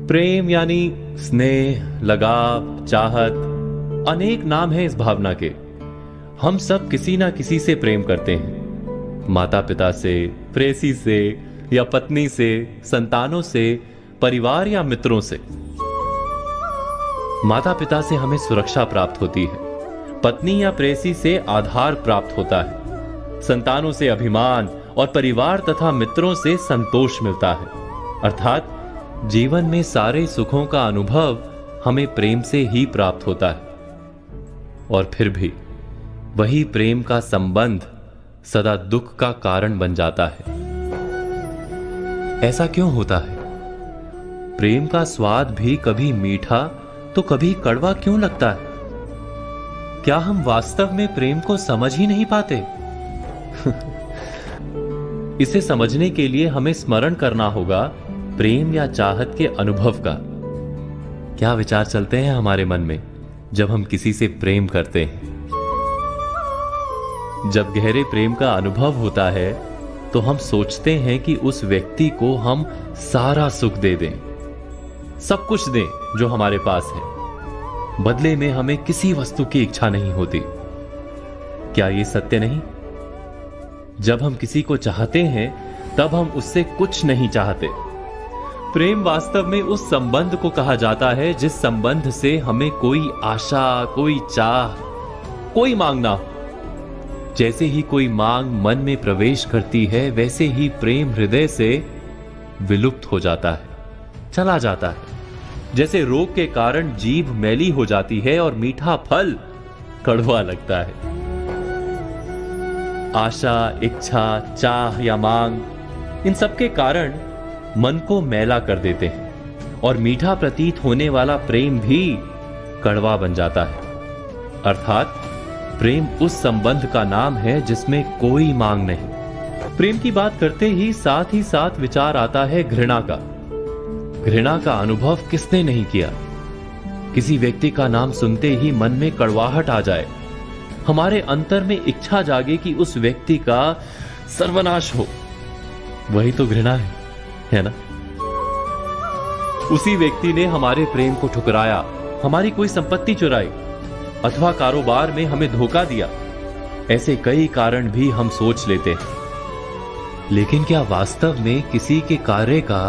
प्रेम यानी स्नेह, लगाव, चाहत, अनेक नाम है इस भावना के। हम सब किसी ना किसी से प्रेम करते हैं। माता पिता से, प्रेयसी से या पत्नी से, संतानों से, परिवार या मित्रों से। माता पिता से हमें सुरक्षा प्राप्त होती है, पत्नी या प्रेयसी से आधार प्राप्त होता है, संतानों से अभिमान और परिवार तथा मित्रों से संतोष मिलता है। अर्थात जीवन में सारे सुखों का अनुभव हमें प्रेम से ही प्राप्त होता है। और फिर भी वही प्रेम का संबंध सदा दुख का कारण बन जाता है। ऐसा क्यों होता है? प्रेम का स्वाद भी कभी मीठा तो कभी कड़वा क्यों लगता है? क्या हम वास्तव में प्रेम को समझ ही नहीं पाते? इसे समझने के लिए हमें स्मरण करना होगा प्रेम या चाहत के अनुभव का। क्या विचार चलते हैं हमारे मन में जब हम किसी से प्रेम करते हैं? जब गहरे प्रेम का अनुभव होता है तो हम सोचते हैं कि उस व्यक्ति को हम सारा सुख दे दें, सब कुछ दें जो हमारे पास है। बदले में हमें किसी वस्तु की इच्छा नहीं होती। क्या यह सत्य नहीं? जब हम किसी को चाहते हैं तब हम उससे कुछ नहीं चाहते। प्रेम वास्तव में उस संबंध को कहा जाता है जिस संबंध से हमें कोई आशा, कोई चाह, कोई मांग ना हो। जैसे ही कोई मांग मन में प्रवेश करती है, वैसे ही प्रेम हृदय से विलुप्त हो जाता है, चला जाता है। जैसे रोग के कारण जीभ मैली हो जाती है और मीठा फल कड़वा लगता है। आशा, इच्छा, चाह या मांग, इन सब के कारण मन को मैला कर देते हैं और मीठा प्रतीत होने वाला प्रेम भी कड़वा बन जाता है। अर्थात प्रेम उस संबंध का नाम है जिसमें कोई मांग नहीं। प्रेम की बात करते ही साथ विचार आता है घृणा का। घृणा का अनुभव किसने नहीं किया? किसी व्यक्ति का नाम सुनते ही मन में कड़वाहट आ जाए, हमारे अंतर में इच्छा जागे कि उस व्यक्ति का सर्वनाश हो। वही तो घृणा है ना? उसी व्यक्ति ने हमारे प्रेम को ठुकराया, हमारी कोई संपत्ति चुराई अथवा कारोबार में हमें धोखा दिया। ऐसे कई कारण भी हम सोच लेते हैं। लेकिन क्या वास्तव में किसी के कार्य का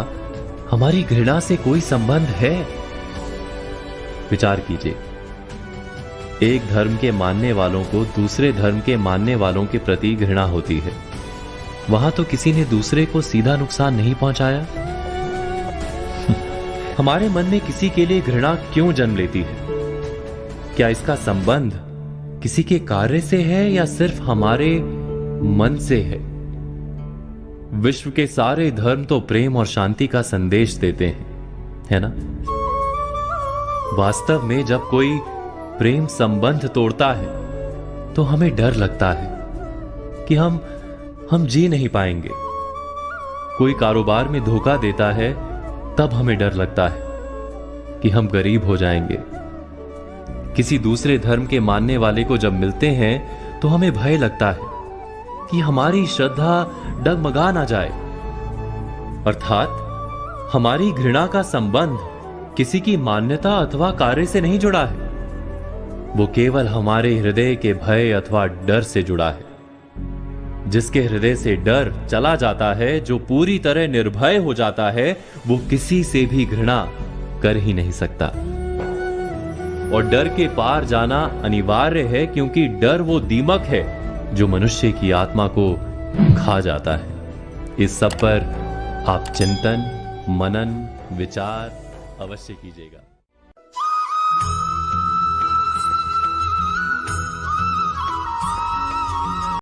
हमारी घृणा से कोई संबंध है? विचार कीजिए। एक धर्म के मानने वालों को दूसरे धर्म के मानने वालों के प्रति घृणा होती है। वहां तो किसी ने दूसरे को सीधा नुकसान नहीं पहुंचाया। हमारे मन में किसी के लिए घृणा क्यों जन्म लेती है? क्या इसका संबंध किसी के कार्य से है या सिर्फ हमारे मन से है? विश्व के सारे धर्म तो प्रेम और शांति का संदेश देते हैं, है ना? वास्तव में जब कोई प्रेम संबंध तोड़ता है तो हमें डर लगता है कि हम जी नहीं पाएंगे। कोई कारोबार में धोखा देता है तब हमें डर लगता है कि हम गरीब हो जाएंगे। किसी दूसरे धर्म के मानने वाले को जब मिलते हैं तो हमें भय लगता है कि हमारी श्रद्धा डगमगा ना जाए। अर्थात हमारी घृणा का संबंध किसी की मान्यता अथवा कार्य से नहीं जुड़ा है, वो केवल हमारे हृदय के भय अथवा डर से जुड़ा है। जिसके हृदय से डर चला जाता है, जो पूरी तरह निर्भय हो जाता है, वो किसी से भी घृणा कर ही नहीं सकता। और डर के पार जाना अनिवार्य है, क्योंकि डर वो दीमक है जो मनुष्य की आत्मा को खा जाता है। इस सब पर आप चिंतन, मनन, विचार अवश्य कीजिएगा।